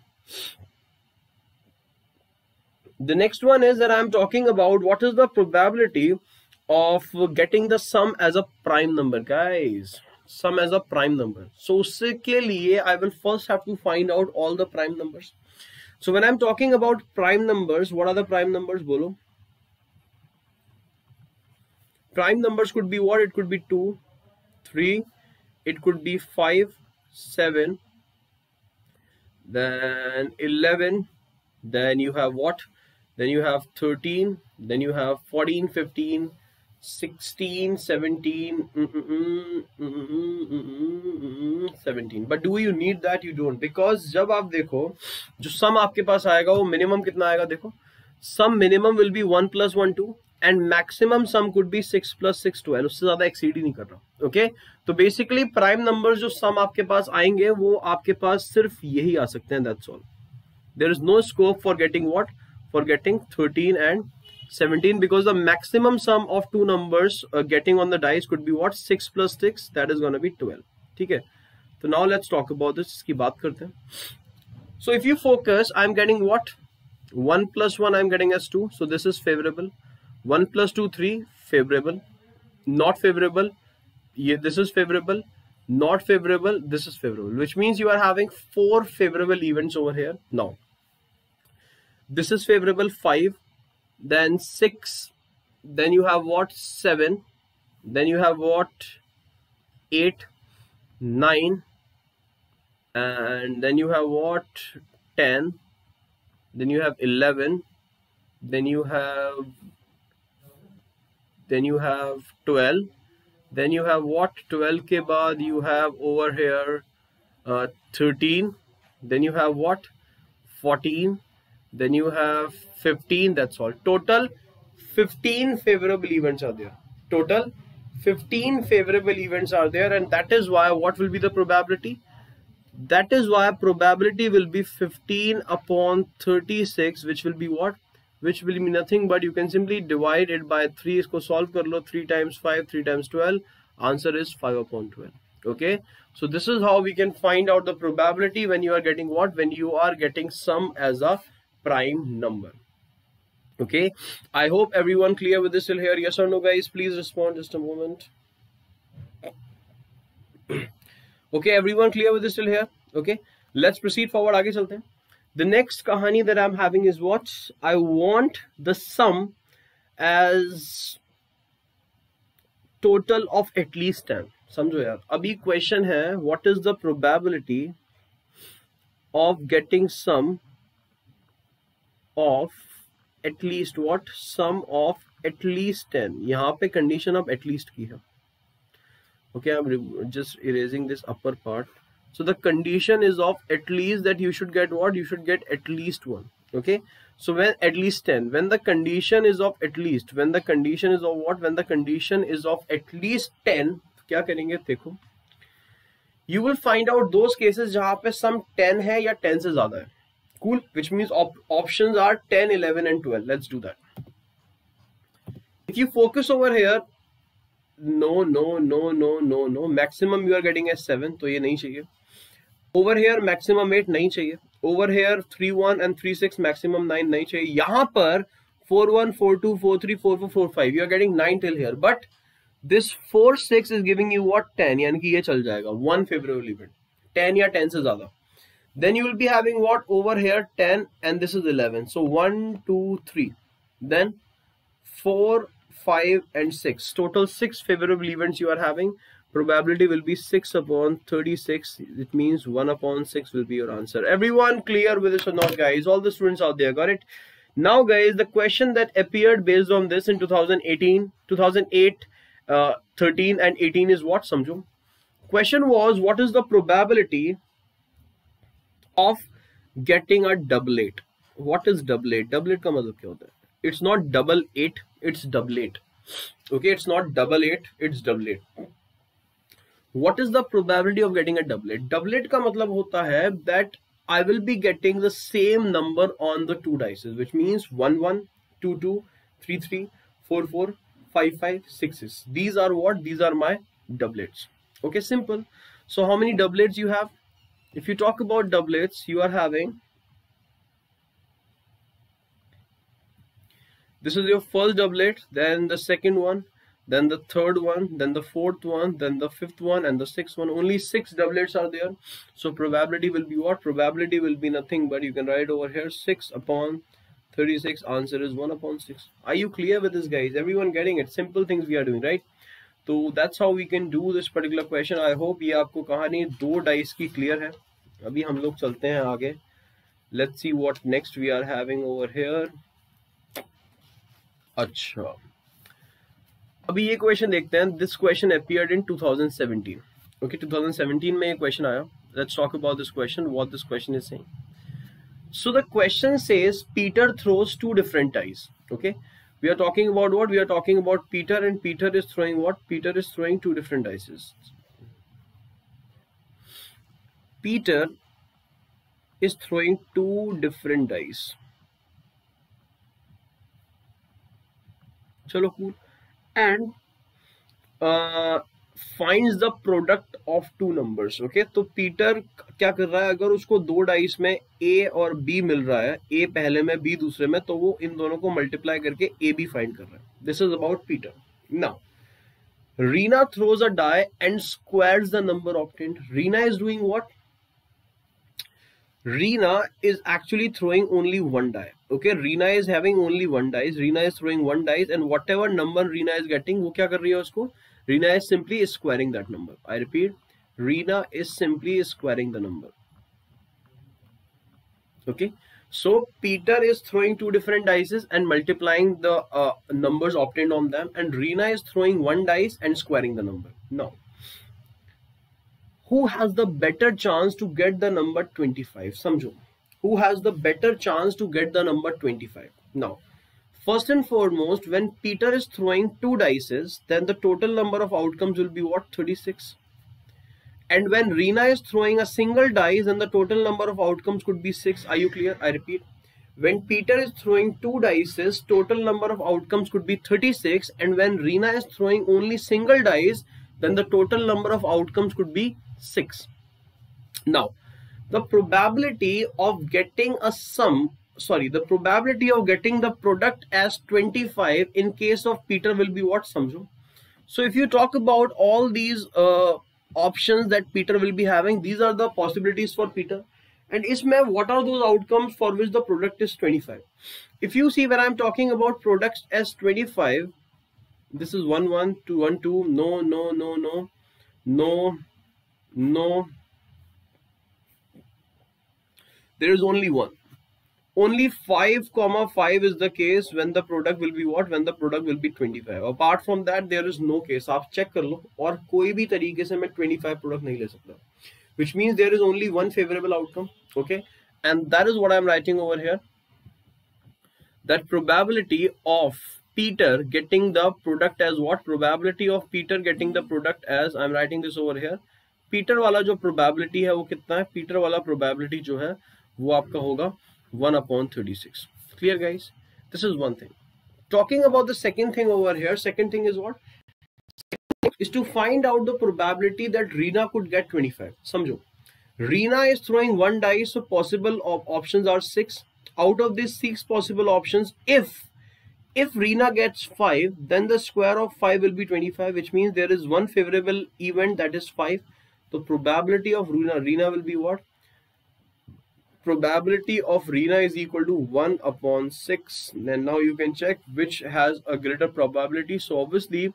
The next one is that I'm talking about what is the probability of getting the sum as a prime number, guys. Sum as a prime number. So usse ke liye I will first have to find out all the prime numbers. So when I'm talking about prime numbers, what are the prime numbers? Bolo. Prime numbers could be what? It could be 2, 3, it could be 5, 7, then 11, then you have what? Then you have 13, then you have 14, 15, 16, 17, 17. But do you need that? You don't. Because जब आप देखो जो sum आपके पास आएगा वो minimum कितना आएगा देखो. Sum minimum will be 1 plus 1 2 and maximum sum could be 6 plus 6 12. उससे ज़्यादा exceed ही नहीं कर रहा. Okay? तो basically prime numbers जो sum आपके पास आएंगे वो आपके पास सिर्फ यही आ सकते हैं. That's all. There is no scope for getting what? For getting 13 and 17, because the maximum sum of two numbers getting on the dice could be what? 6 plus 6, that is going to be 12. Okay. So now let's talk about this. इसकी बात करते हैं. So if you focus, I'm getting what? 1 plus 1 I'm getting as 2. So this is favorable. 1 plus 2 3 favorable. Not favorable. This is favorable. Not favorable. This is favorable. Which means you are having 4 favorable events over here. Now this is favorable 5. Then 6, then you have what? 7, then you have what? 8, 9, and then you have what? 10, then you have 11, then you have 12, then you have what? 12 ke baad you have over here 13, then you have what? 14, then you have 15. That's all. Total 15 favorable events are there. Total 15 favorable events are there, and that is why what will be the probability? That is why probability will be 15 upon 36, which will be what? Which will be nothing but you can simply divide it by 3. इसको solve कर लो. 3 times 5, 3 times 12. Answer is 5 upon 12. Okay. So this is how we can find out the probability when you are getting what? When you are getting sum as a prime number. Okay. I hope everyone clear with this till here. Yes or no, guys? Please respond. Just a moment. Okay, everyone clear with this till here? Okay, let's proceed forward. आगे चलते हैं. The next कहानी that I'm having is what? I want the sum as total of at least 10. समझो यार. अभी question है, what is the probability of getting sum of at least what? Sum of at least 10. यहाँ पे condition of at least की है. Okay, I'm just erasing this upper part. So the condition is of at least that you should get what? You should get at least 1. Okay, so when at least 10, when the condition is of at least, when the condition is of what? When the condition is of at least 10, क्या करेंगे? देखो, you will find out those cases जहाँ पे sum 10 है या 10 से ज़्यादा है. Cool, which means options are 10, 11 and 12. Let's do that. If you focus over here, no, maximum you are getting as 7, तो ये नहीं चाहिए. Over here maximum 8 नहीं चाहिए. Over here 3, 1 and 3, 6 maximum 9 नहीं चाहिए. यहाँ पर 4, 1, 4, 2, 4, 3, 4, 4, 4, 5 you are getting 9 till here. But this 4, 6 is giving you what? 10, यानी कि ये चल जाएगा. 1 favorable event. 10 या 10 से ज़्यादा. Then you will be having what? Over here 10 and this is 11. So 1, 2, 3. Then 4, 5 and 6. Total 6 favorable events you are having. Probability will be 6 upon 36. It means 1 upon 6 will be your answer. Everyone clear with this or not, guys? All the students out there got it? Now, guys, the question that appeared based on this in 2018, 2008, 13 and 18 is what? Samjho. Question was, what is the probability of getting a double 8? What is double 8? Double 8 का मतलब क्या होता है? It's not double 8, it's double 8. Okay, it's not double 8, it's double 8. What is the probability of getting a double 8? Double 8 का मतलब होता है that I will be getting the same number on the two dices, which means 1, 1, 2, 2, 3, 3, 4, 4, 5, 5, 6, 6. These are what? These are my doublets. Okay, simple. So how many doublets you have? If you talk about doublets, you are having, this is your first doublet, then the second one, then the third one, then the fourth one, then the fifth one and the sixth one. Only 6 doublets are there. So probability will be what? Probability will be nothing but you can write over here 6 upon 36. Answer is 1 upon 6. Are you clear with this, guys? Everyone getting it? Simple things we are doing, right? So that's how we can do this particular question. I hope ये आपको कहानी 2 dice की clear है. अभी हम लोग चलते हैं आगे. Let's see what next we are having over here. अच्छा, अभी ये क्वेश्चन देखते हैं. This question appeared in 2017. Okay, 2017 में ये क्वेश्चन आया. Let's talk about this question, what this question is saying. So the question says Peter throws 2 different dice. Okay, we are talking about what? We are talking about Peter, and Peter is throwing what? Peter is throwing 2 different dice. Peter is throwing 2 different dice. Chalo, cool. And finds the product of 2 numbers. Okay, तो Peter क्या कर रहा है? अगर उसको 2 dice में A और B मिल रहा है, A पहले में B दूसरे में, तो वो इन दोनों को मल्टीप्लाई करके AB फाइंड कर रहा है. This is about Peter. Now, Reena throws a die and squares the number obtained. Reena is doing what? Reena is actually throwing only 1 die. Okay, Reena is having only 1 dice. Reena is throwing 1 dice, and whatever number Reena is getting, वो क्या कर रही है उसको? Reena is simply squaring that number. I repeat, Reena is simply squaring the number. Okay, so Peter is throwing 2 different dices and multiplying the numbers obtained on them, and Reena is throwing 1 dice and squaring the number. Now, who has the better chance to get the number 25? Samjho. Who has the better chance to get the number 25? Now, first and foremost, when Peter is throwing 2 dices, then the total number of outcomes will be what? 36. And when Reena is throwing a single dice, then the total number of outcomes could be 6. Are you clear? I repeat. When Peter is throwing 2 dice, total number of outcomes could be 36. And when Reena is throwing only single dice, then the total number of outcomes could be 6. Now, the probability of getting the probability of getting the product as 25 in case of Peter will be what, Samjho? So if you talk about all these options that Peter will be having, these are the possibilities for Peter. And isme, what are those outcomes for which the product is 25? If you see, when I'm talking about products as 25, this is 1, 1, 2, 1, 2, no, no, no, no, no, no. There is only one. Only 5, 5 is the case when the product will be what? When the product will be 25. Apart from that, there is no case. आप check कर लो और कोई भी तरीके से मैं 25 product नहीं ले सकता. Which means there is only one favorable outcome. Okay, and that is what I'm writing over here. That probability of Peter getting the product as what? Probability of Peter getting the product as, I'm writing this over here. Peter वाला जो probability है वो कितना है? Peter वाला probability जो है वो आपका होगा 1/36. Clear, guys? This is one thing. Talking about the second thing over here, second thing is what? Is to find out the probability that Reena could get 25. Samjho. Reena is throwing 1 dice, so possible options are 6. Out of these 6 possible options, if Reena gets 5, then the square of 5 will be 25, which means there is one favorable event, that is 5. The probability of Reena will be what? Probability of Reena is equal to 1/6. Then now you can check which has a greater probability. So obviously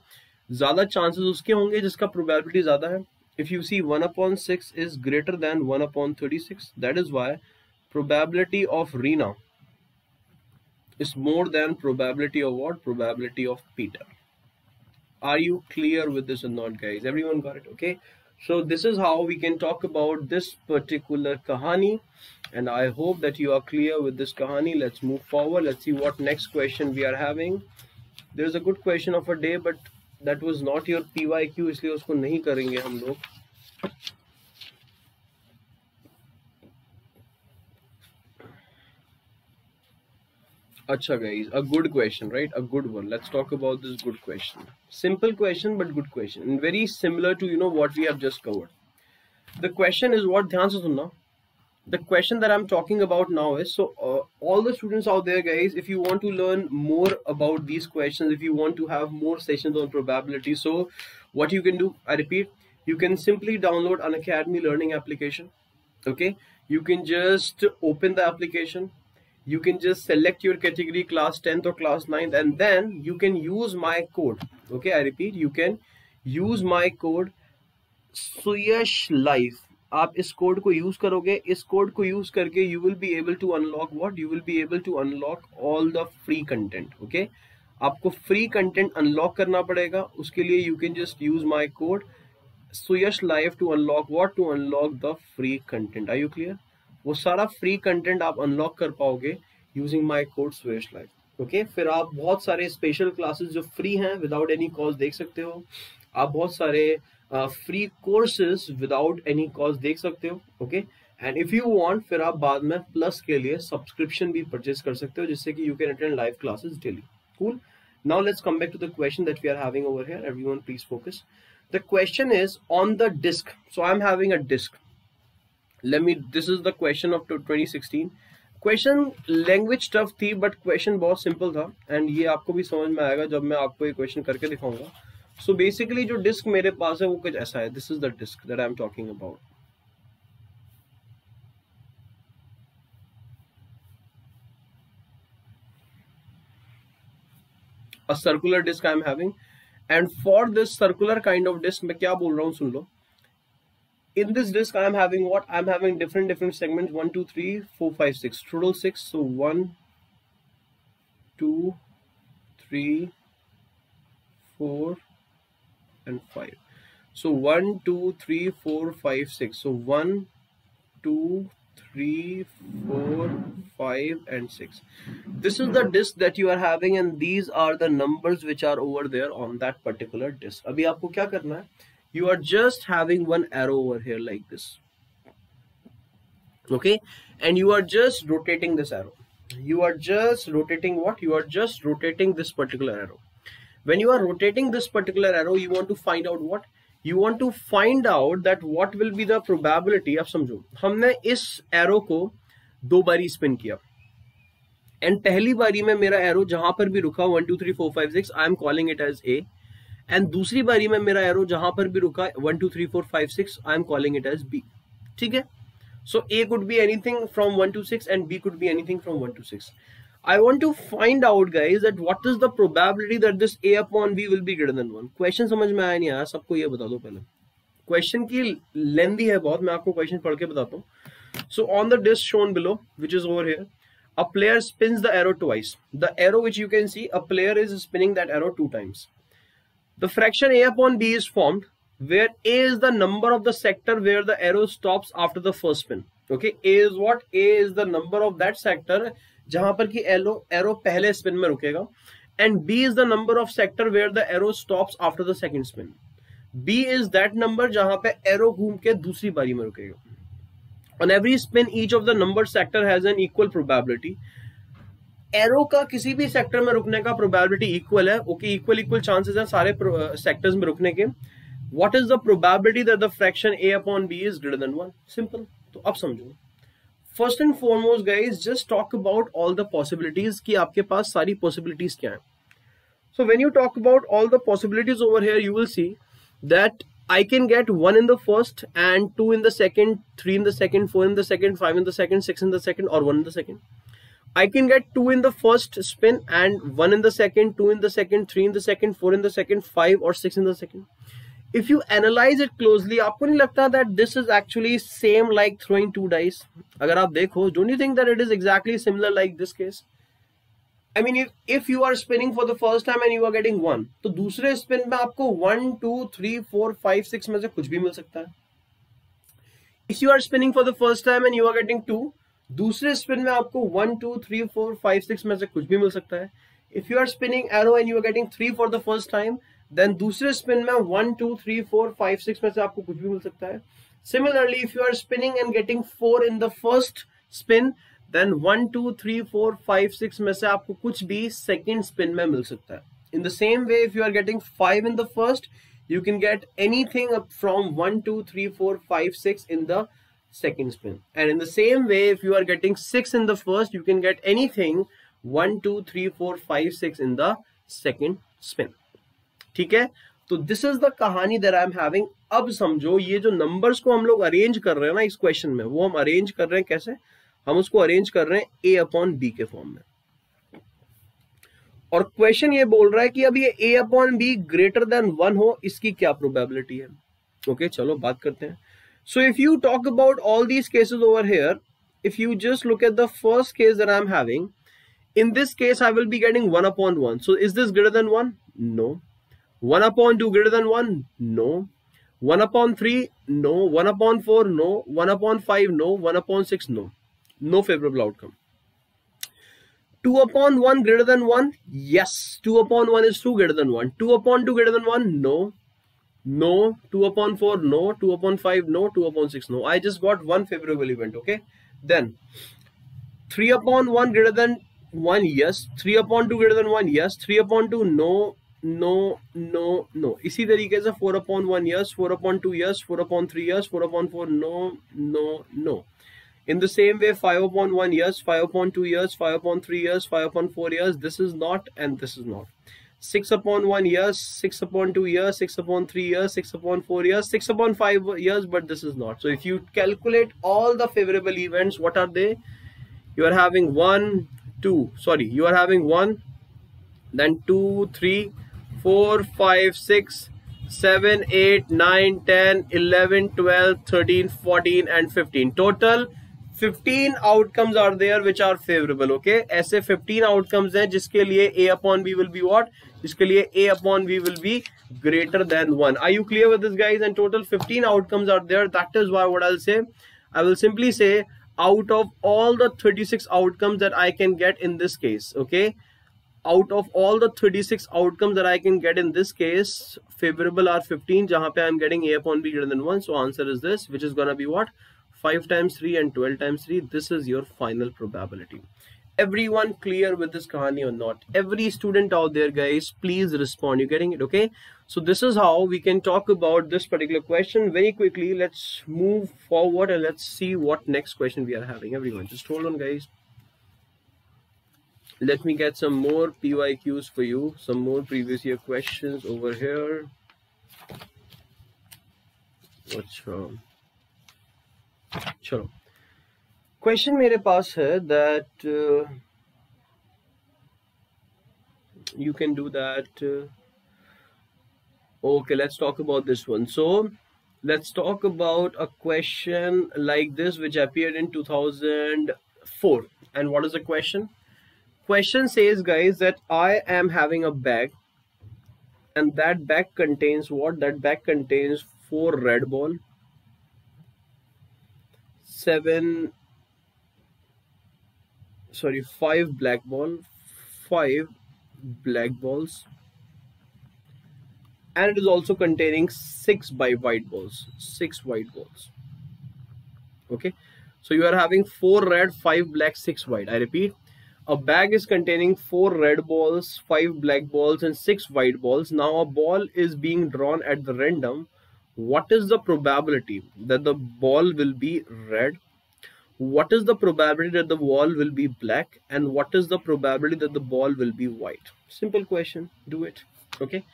ज़्यादा chances उसके होंगे जिसका probability ज़्यादा है. If you see 1/6 is greater than 1/36, that is why probability of Reena is more than probability of what? Probability of Peter. Are you clear with this or not, guys? Everyone got it? Okay. So this is how we can talk about this particular kahani, and I hope that you are clear with this kahani. Let's move forward. Let's see what next question we are having. There's a good question of a day, but that was not your PYQ, इसलिए उसको नहीं करेंगे हम लोग. Acha guys, a good question, right? A good one. Let's talk about this good question. Simple question, but good question, and very similar to what we have just covered. The question is what? ध्यान से सुनना. The question that I'm talking about now is, so all the students out there, guys, if you want to learn more about these questions, if you want to have more sessions on probability, so what you can do, I repeat, you can simply download Unacademy learning application. Okay, you can just open the application. You can just select your category, class 10th or class 9th, and then you can use my code. Okay, I repeat, you can use my code SUYASHLIVE. आप इस code को use करोगे, इस code को use करके you will be able to unlock what? You will be able to unlock all the free content. Okay, आपको free content unlock करना पड़ेगा. उसके लिए you can just use my code SUYASHLIVE to unlock what? To unlock the free content. Are you clear? वो सारा free content आप unlock कर पाओगे using my code SUYASHLIVE. Okay, फिर आप बहुत सारे स्पेशल क्लासेस जो फ्री हैं विदाउट एनी कॉस्ट देख सकते हो. आप बहुत सारे free courses without any cost देख सकते हो. Okay, and if you want, फिर आप बाद में प्लस के लिए सब्सक्रिप्शन भी परचेज कर सकते हो, जिससे कि you can attend live classes daily. Cool. Now let's come back to the question that we are having over here. Everyone please focus. The question is on the disc. So I am having a disc. This is the question of 2016. Question language tough थी, but question बहुत simple था, and ये आपको भी समझ में आएगा जब मैं आपको ये क्वेश्चन करके दिखाऊंगा. सो बेसिकली जो डिस्क मेरे पास है वो कुछ ऐसा है. This is the disc that I am talking about. A circular disc I am having, and for this circular kind of disc मैं क्या बोल रहा हूँ सुन लो. In this disk, I am having what? I am having different segments. 1, 2, 3, 4, 5, 6. Total 6. So 1, 2, 3, 4, and 5. So 1, 2, 3, 4, 5, 6. So 1, 2, 3, 4, 5, and 6. This is the disk that you are having, and these are the numbers which are over there on that particular disk. अभी आपको क्या करना है? you are just having one arrow over here like this, okay, and you are just rotating this arrow. You are just rotating what? You are just rotating this particular arrow. When you are rotating this particular arrow, you want to find out what? You want to find out that what will be the probability. अब समझो, हमने इस arrow को 2 बारी spin किया, and पहली बारी में मेरा एरो जहां पर भी रुका 1 2 3 4 5 6, I am calling it as A, and दूसरी बारी में मेरा एरो जहां पर भी रुका 1 2 3 4 5 6, I am calling it as B. ठीक है, so A could be anything from 1 to 6 and B could be anything from 1 to 6. I want to find out guys that what is the probability that this A upon B will be greater than 1. Question समझ में आया नहीं आया? सबको ये बता दो पहले. क्वेश्चन की लेंथी है बहुत, मैं आपको क्वेश्चन पढ़ के बताता हूँ. So on the disk shown below, which is over here, a player spins the arrow twice. The arrow which you can see, a player is spinning that arrow 2 times. The fraction A upon B is formed where A is the number of the sector where the arrow stops after the first spin. Okay, A is what? A is the number of that sector जहां पर कि arrow पहले spin में रुकेगा, and B is the number of sector where the arrow stops after the second spin. B is that number जहां पे arrow घूम के दूसरी बारी में रुकेगा. On every spin, each of the numbered sector has an equal probability. Arrow का किसी भी सेक्टर में रुकने का प्रोबेबिलिटी इक्वल है. ओके, इक्वल चांसेस हैं सारे सेक्टर्स में रुकने के. What is the probability that the fraction A upon B is greater than 1? Simple. तो अब समझो. First and foremost guys, just talk about all the possibilities कि आपके पास सारी possibilities क्या हैं. So when you talk about all the possibilities over here, you will see that I can get 1 in the first and 2 in the second, 3 in the second, 4 in the second, 5 in the second, 6 in the second, or 1 in the second. I can get 2 in the first spin and 1 in the second, 2 in the second, 3 in the second, 4 in the second, 5 or 6 in the second. If you analyze it closely, आपको नहीं लगता that this is actually same like throwing 2 dice? अगर आप देखो, don't you think that it is exactly similar like this case? I mean, if you are spinning for the first time and you are getting 1, तो दूसरे spin में आपको 1 2 3 4 5 6 में से कुछ भी मिल सकता है. If you are spinning for the first time and you are getting 2, दूसरे spin में आपको 1 2 3 4 5 6 में से कुछ भी मिल सकता है. If you are spinning arrow and you are getting 3 for the first time, then दूसरे spin में 1 2 3 4 5 6 में से आपको कुछ भी मिल सकता है. Similarly, if you are spinning and getting 4 in the first spin, then 1 2 3 4 5 6 में से आपको कुछ भी second spin में मिल सकता है. In the same way, if you are getting 5 in the first, you can get anything up from 1 2 3 4 5 6 in the second spin. And in the same way, if you are getting 6 in the first, you can get anything 1 2 3 4 5 6 in the second spin. ठीक है, तो this is the कहानी that I am having. अब समझो, ये जो numbers को हम लोग अरेंज कर रहे हैं ना इस क्वेश्चन में, वो हम अरेंज कर रहे हैं कैसे? हम उसको अरेंज कर रहे हैं A अपॉन B के फॉर्म में. और क्वेश्चन ये बोल रहा है कि अब ये A upon B greater than 1 हो, इसकी क्या प्रोबेबिलिटी है? ओके, चलो बात करते हैं. So if you talk about all these cases over here, if you just look at the first case that I am having, in this case I will be getting 1 upon 1. So is this greater than 1? No. 1 upon 2 greater than 1? No. 1 upon 3? No. 1 upon 4? No. 1 upon 5? No. 1 upon 6? No. No favorable outcome. 2 upon 1 greater than 1? Yes. 2 upon 1 is 2 greater than 1. 2 upon 2 greater than 1? No. No. 2 upon 4? No. 2 upon 5? No. 2 upon 6? No. I just got one favorable event. Okay. Then 3 upon 1 greater than 1? Yes. 3 upon 2 greater than 1? Yes. 3 upon 2? No. No. No. No. इसी तरीके से 4 upon 1? Yes. 4 upon 2? Yes. 4 upon 3? Yes. 4 upon 4? No. No. No. In the same way, 5 upon 1? Yes. 5 upon 2? Yes. 5 upon 3? Yes. 5 upon 4? Yes. This is not, and this is not. 6 upon 1? Yes. 6 upon 2? Yes. 6 upon 3? Yes. 6 upon 4? Yes. 6 upon 5? Yes. But this is not. So if you calculate all the favorable events, what are they? You are having 1 2, sorry, you are having 1, then 2 3 4 5 6 7 8 9 10 11 12 13 14 and 15. Total 15 outcomes are there which are favorable. Okay, ऐसे 15 outcomes हैं जिसके लिए A upon B will be what? जिसके लिए A upon B will be greater than 1. Are you clear with this guys? And total 15 outcomes are there. That is why what I'll say, I will simply say, out of all the 36 outcomes that I can get in this case, okay, out of all the 36 outcomes that I can get in this case, favorable are 15, jahan pe I'm getting a upon b greater than 1. So answer is this, which is gonna be what? 5 times 3 and 12 times 3. This is your final probability. Everyone clear with this kahani or not? Every student out there, guys, please respond. You getting it? Okay, so this is how we can talk about this particular question very quickly. Let's move forward and let's see what next question we are having. Everyone just hold on, guys. Let me get some more PYQs for you, some more previous year questions over here. Chalo. Question मेरे पास है that you can do that. Okay, let's talk about this one. So let's talk about a question like this which appeared in 2004. And what is the question? Question says, guys, that I am having a bag, and that bag contains what? That bag contains 4 red ball, 5 black ball, 5 black balls, and it is also containing 6 white balls, 6 white balls. Okay, so you are having 4 red, 5 black, 6 white. I repeat, a bag is containing 4 red balls, 5 black balls, and 6 white balls. Now a ball is being drawn at the random. What is the probability that the ball will be red? What is the probability that the ball will be black? And what is the probability that the ball will be white? Simple question. Do it. Okay.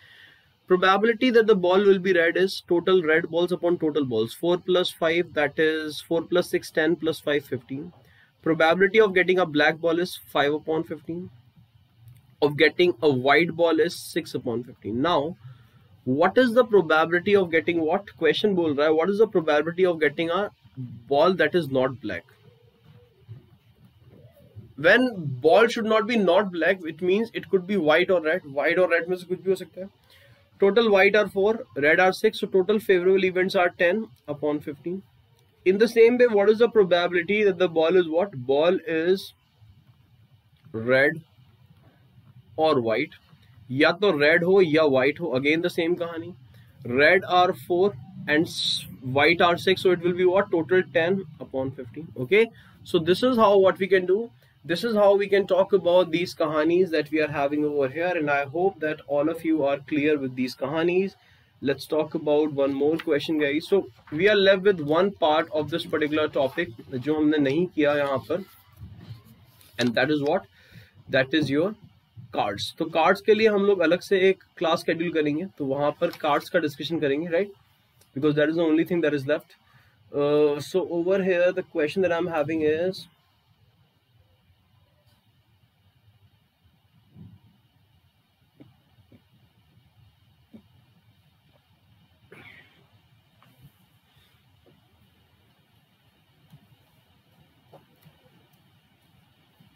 Probability that the ball will be red is total red balls upon total balls. 4 plus 5, that is 4 plus 6, 10 plus 5, 15. Probability of getting a black ball is 5 upon 15. Of getting a white ball is 6 upon 15. Now, what is the probability of getting what? Question bol raha hai, what is the probability of getting a ball that is not black? When ball should not be not black, it means it could be white or red. White or red में से कुछ भी हो सकता है. Total white are 4, red are 6. So total favorable events are 10 upon 15. In the same way, what is the probability that the ball is what? Ball is red or white. या तो red हो या white हो. Again the same कहानी. Red are 4 and white are 6. So it will be what? Total 10 upon 15. Okay. So this is how what we can do. This is how we can talk about these kahanis that we are having over here. And I hope that all of you are clear with these kahanis. Let's talk about one more question, guys. So we are left with one part of this particular topic जो हमने नहीं किया यहाँ पर, and that is what? That is your cards. तो cards के लिए हम लोग अलग से एक class schedule करेंगे, तो वहाँ पर cards का discussion करेंगे, right? Because that is the only thing that is left. So over here, the question that I'm having is,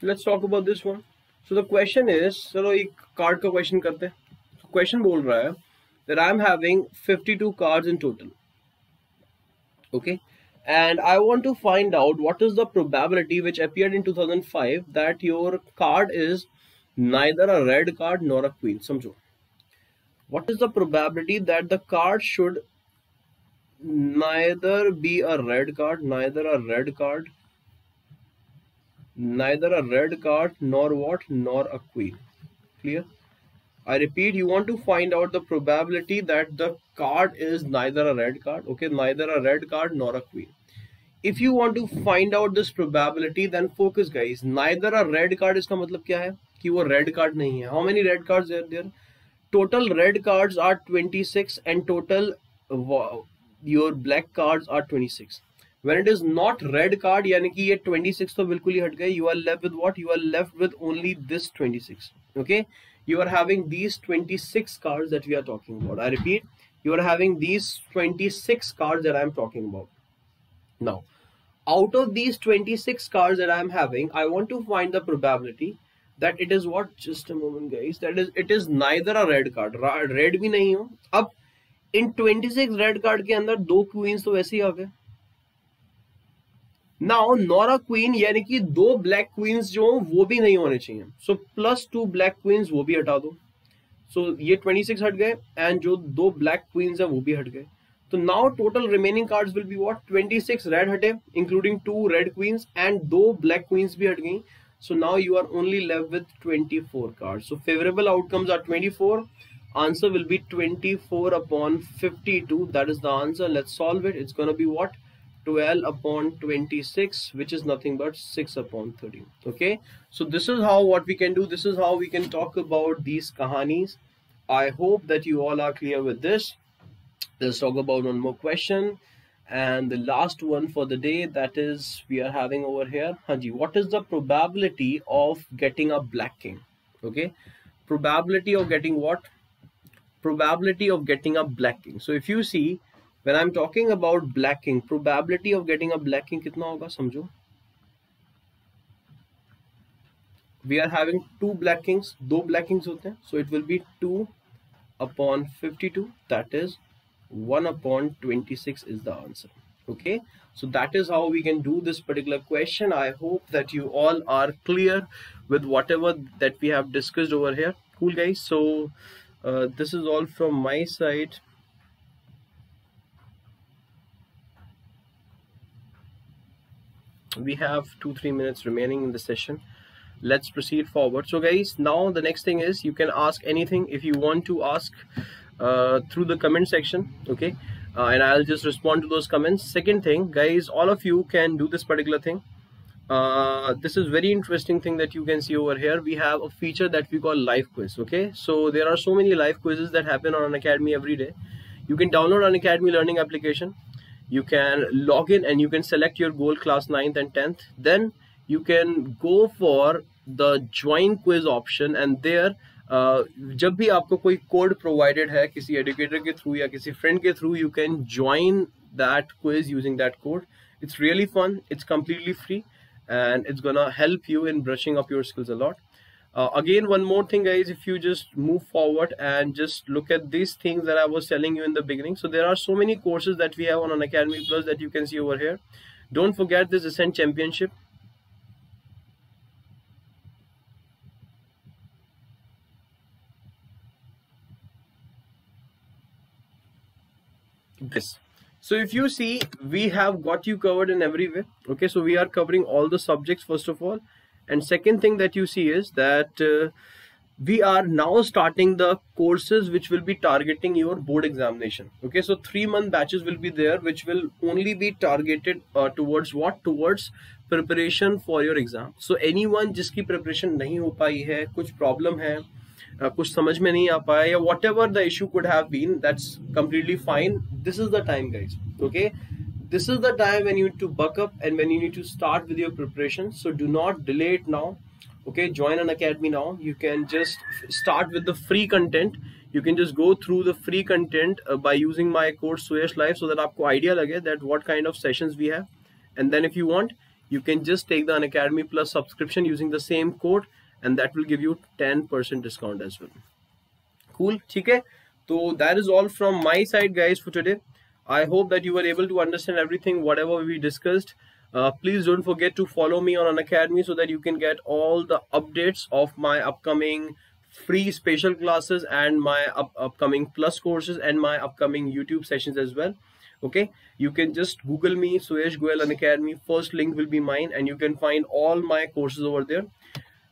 let's talk about this one. So the question is, चलो एक card का question करते हैं. So question बोल रहा है that I'm having 52 cards in total. Okay, and I want to find out what is the probability which appeared in 2005 that your card is neither a red card nor a queen. समझो. What is the probability that the card should neither be a red card, neither a red card nor what? Nor a queen. Clear? I repeat, you want to find out the probability that the card is neither a red card, okay, neither a red card nor a queen. If you want to find out this probability, then focus, guys. Neither a red card इसका मतलब क्या है कि वो red card नहीं है. How many red cards are there? Total red cards are 26 and total your black cards are 26. When it is not red card, यानी कि ये 26 तो बिल्कुल ही हट गए. You are left with what? You are left with only this 26. Okay, you are having these 26 cards that we are talking about. I repeat, you are having these 26 cards that I am talking about. Now, out of these 26 cards that I am having, I want to find the probability that it is what? Just a moment, guys. That is, it is neither a red card. Red भी नहीं हो. अब in 26 red card के अंदर 2 queens तो वैसे ही आ गए. Now नॉरा queen यानी कि 2 ब्लैक क्वींस जो वो भी नहीं होने चाहिए, सो +2 ब्लैक क्वींस वो भी हटा दो। सो ये 26 हट गए एंड जो 2 ब्लैक क्वींस है वो भी हट गए। तो now total remaining cards will be what, 26 red हटे including 2 red queens and 2 black queens भी हट गई। So now you are only left with 24 cards. So favorable outcomes are 24. Answer will be 24 upon 52. That is the answer. Let's solve it. It's going to be what? 12 upon 26, which is nothing but 6 upon 13. Okay. So this is how what we can do. This is how we can talk about these kahanis. I hope that you all are clear with this. Let's talk about one more question. And the last one for the day, that is we are having over here. Hanji, what is the probability of getting a black king? Okay, probability of getting what? Probability of getting a black king. So if you see, when I'm talking about black king, probability of getting a black king कितना होगा समझो? We are having 2 black kings, 2 black kings होते हैं, so it will be 2 upon 52. That is 1 upon 26 is the answer. Okay, so that is how we can do this particular question. I hope that you all are clear with whatever that we have discussed over here. Cool guys, so this is all from my side. We have 2-3 minutes remaining in the session. Let's proceed forward. So guys, now the next thing is you can ask anything if you want to ask through the comment section. Okay, and I'll just respond to those comments. Second thing guys, all of you can do this particular thing. This is very interesting thing that you can see over here. We have a feature that we call live quiz. Okay, so there are so many live quizzes that happen on Unacademy every day. You can download Unacademy learning application. You can log in and you can select your goal class 9th and 10th. Then you can go for the join quiz option, and there जब भी आपको कोई code provided है किसी educator के through या किसी friend के through, you can join that quiz using that code. It's really fun, it's completely free, and it's gonna help you in brushing up your skills a lot. Again, one more thing guys, if you just move forward and just look at these things that I was telling you in the beginning. So there are so many courses that we have on Unacademy Plus that you can see over here. Don't forget this Ascent Championship. This. So if you see, we have got you covered in every way. Okay, so we are covering all the subjects first of all, and second thing that you see is that we are now starting the courses which will be targeting your board examination. Okay, so 3-month batches will be there which will only be targeted towards what? Towards preparation for your exam. So anyone जिसकी preparation नहीं हो पाई है, कुछ problem है, कुछ समझ में नहीं आ पाया, या whatever the issue could have been, that's completely fine. This is the time guys. Okay, this is the time when you need to buck up and when you need to start with your preparation. So do not delay it now. Okay, join Unacademy now. You can just start with the free content. You can just go through the free content by using my course SUYASHLIVE, so that आपको idea लगे that what kind of sessions we have. And then if you want, you can just take the Unacademy Plus subscription using the same code, and that will give you 10% discount as well. Cool, ठीक है? So that is all from my side guys for today. I hope that you were able to understand everything whatever we discussed. Please don't forget to follow me on Unacademy so that you can get all the updates of my upcoming free special classes and my upcoming plus courses and my upcoming YouTube sessions as well. Okay, you can just Google me, Suyash Goyal Unacademy. First link will be mine, and you can find all my courses over there.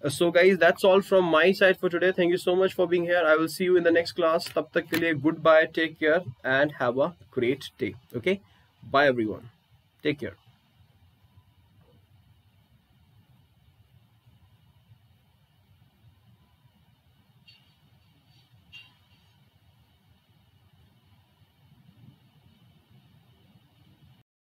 So guys, that's all from my side for today. Thank you so much for being here. I will see you in the next class. Tab tak ke liye goodbye, take care, and have a great day. Okay, bye everyone, take care.